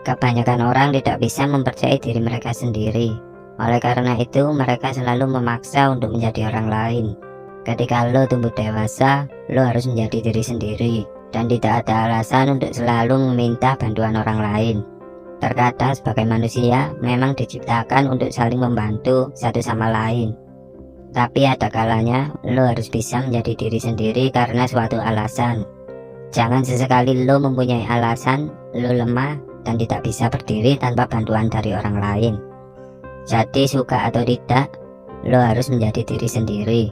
Kebanyakan orang tidak bisa mempercayai diri mereka sendiri. Oleh karena itu, mereka selalu memaksa untuk menjadi orang lain. Ketika lo tumbuh dewasa, lo harus menjadi diri sendiri, dan tidak ada alasan untuk selalu meminta bantuan orang lain. Terkadang sebagai manusia memang diciptakan untuk saling membantu satu sama lain. Tapi ada kalanya lo harus bisa menjadi diri sendiri karena suatu alasan. Jangan sesekali lo mempunyai alasan lo lemah dan tidak bisa berdiri tanpa bantuan dari orang lain. Jadi suka atau tidak, lo harus menjadi diri sendiri.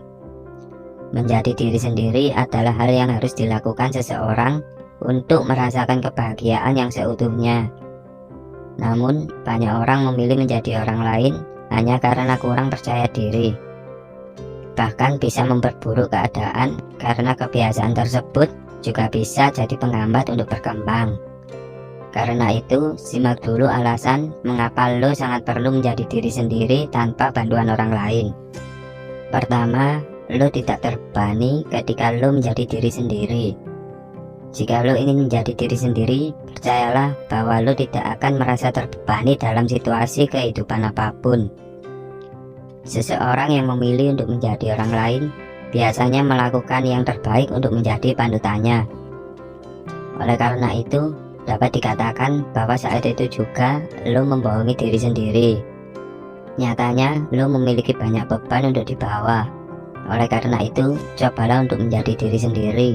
Menjadi diri sendiri adalah hal yang harus dilakukan seseorang untuk merasakan kebahagiaan yang seutuhnya. Namun, banyak orang memilih menjadi orang lain hanya karena kurang percaya diri. Bahkan bisa memperburuk keadaan karena kebiasaan tersebut juga bisa jadi penghambat untuk berkembang. Karena itu, simak dulu alasan mengapa lo sangat perlu menjadi diri sendiri tanpa bantuan orang lain. Pertama, lo tidak terbebani ketika lo menjadi diri sendiri. Jika lo ingin menjadi diri sendiri, percayalah bahwa lo tidak akan merasa terbebani dalam situasi kehidupan apapun. Seseorang yang memilih untuk menjadi orang lain biasanya melakukan yang terbaik untuk menjadi panutannya. Oleh karena itu, dapat dikatakan bahwa saat itu juga lo membohongi diri sendiri. Nyatanya, lo memiliki banyak beban untuk dibawa. Oleh karena itu, cobalah untuk menjadi diri sendiri,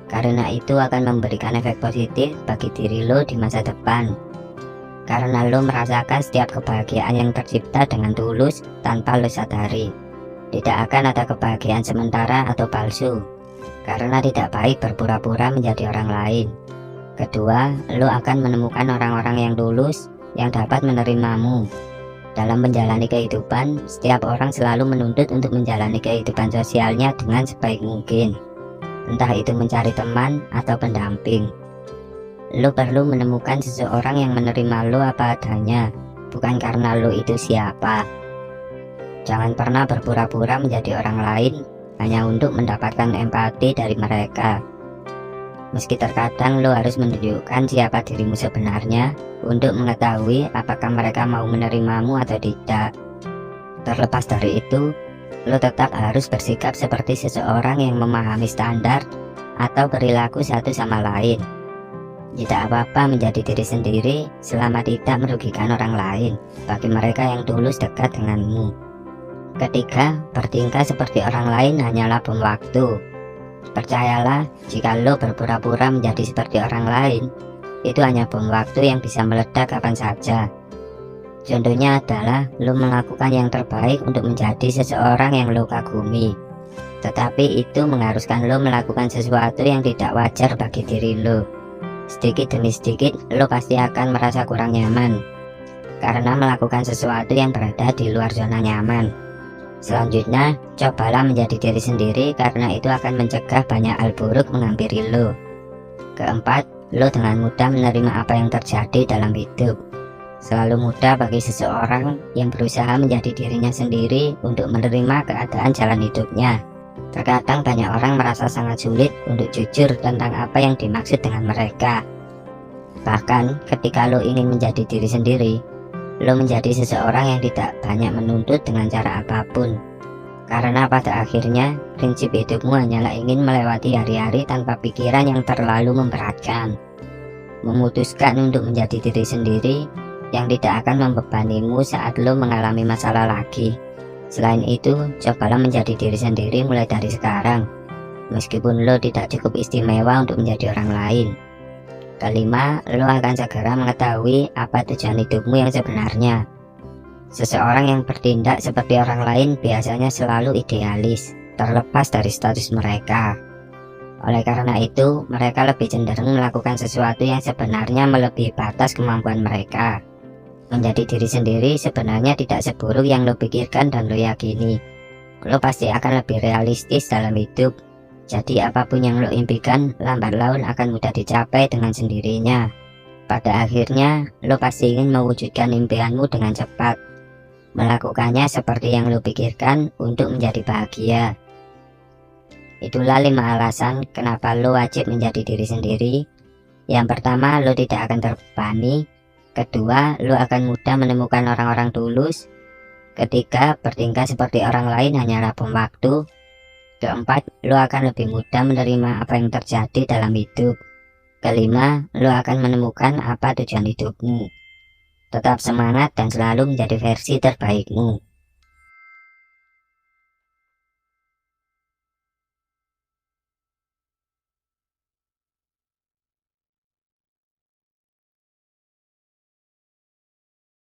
karena itu akan memberikan efek positif bagi diri lo di masa depan. Karena lo merasakan setiap kebahagiaan yang tercipta dengan tulus tanpa lo sadari. Tidak akan ada kebahagiaan sementara atau palsu, karena tidak baik berpura-pura menjadi orang lain. Kedua, lo akan menemukan orang-orang yang tulus yang dapat menerimamu. Dalam menjalani kehidupan, setiap orang selalu menuntut untuk menjalani kehidupan sosialnya dengan sebaik mungkin. Entah itu mencari teman atau pendamping. Lo perlu menemukan seseorang yang menerima lo apa adanya, bukan karena lo itu siapa. Jangan pernah berpura-pura menjadi orang lain hanya untuk mendapatkan empati dari mereka. Meski terkadang lo harus menunjukkan siapa dirimu sebenarnya untuk mengetahui apakah mereka mau menerimamu atau tidak. Terlepas dari itu, lo tetap harus bersikap seperti seseorang yang memahami standar atau perilaku satu sama lain. Tidak apa-apa menjadi diri sendiri selama tidak merugikan orang lain bagi mereka yang tulus dekat denganmu. Ketiga, bertingkah seperti orang lain hanyalah bom waktu. Percayalah, jika lo berpura-pura menjadi seperti orang lain, itu hanya bom waktu yang bisa meledak kapan saja. Contohnya adalah lo melakukan yang terbaik untuk menjadi seseorang yang lo kagumi. Tetapi itu mengharuskan lo melakukan sesuatu yang tidak wajar bagi diri lo. Sedikit demi sedikit, lo pasti akan merasa kurang nyaman karena melakukan sesuatu yang berada di luar zona nyaman. Selanjutnya, cobalah menjadi diri sendiri karena itu akan mencegah banyak hal buruk menghampiri lo. Keempat, lo dengan mudah menerima apa yang terjadi dalam hidup. Selalu mudah bagi seseorang yang berusaha menjadi dirinya sendiri untuk menerima keadaan jalan hidupnya. Terkadang banyak orang merasa sangat sulit untuk jujur tentang apa yang dimaksud dengan mereka. Bahkan ketika lo ingin menjadi diri sendiri, lo menjadi seseorang yang tidak banyak menuntut dengan cara apapun. Karena pada akhirnya, prinsip hidupmu hanyalah ingin melewati hari-hari tanpa pikiran yang terlalu memberatkan. Memutuskan untuk menjadi diri sendiri yang tidak akan membebanimu saat lo mengalami masalah lagi. Selain itu, cobalah menjadi diri sendiri mulai dari sekarang, meskipun lo tidak cukup istimewa untuk menjadi orang lain. Kelima, lo akan segera mengetahui apa tujuan hidupmu yang sebenarnya. Seseorang yang bertindak seperti orang lain biasanya selalu idealis, terlepas dari status mereka. Oleh karena itu, mereka lebih cenderung melakukan sesuatu yang sebenarnya melebihi batas kemampuan mereka. Menjadi diri sendiri sebenarnya tidak seburuk yang lo pikirkan dan lo yakini. Lo pasti akan lebih realistis dalam hidup. Jadi apapun yang lo impikan, lambat laun akan mudah dicapai dengan sendirinya. Pada akhirnya, lo pasti ingin mewujudkan impianmu dengan cepat. Melakukannya seperti yang lo pikirkan untuk menjadi bahagia. Itulah 5 alasan kenapa lo wajib menjadi diri sendiri. Yang pertama, lo tidak akan terbebani Kedua, lu akan mudah menemukan orang-orang tulus. Ketiga, bertingkah seperti orang lain hanyalah bom waktu. Keempat, lu akan lebih mudah menerima apa yang terjadi dalam hidup. Kelima, lu akan menemukan apa tujuan hidupmu. Tetap semangat dan selalu menjadi versi terbaikmu.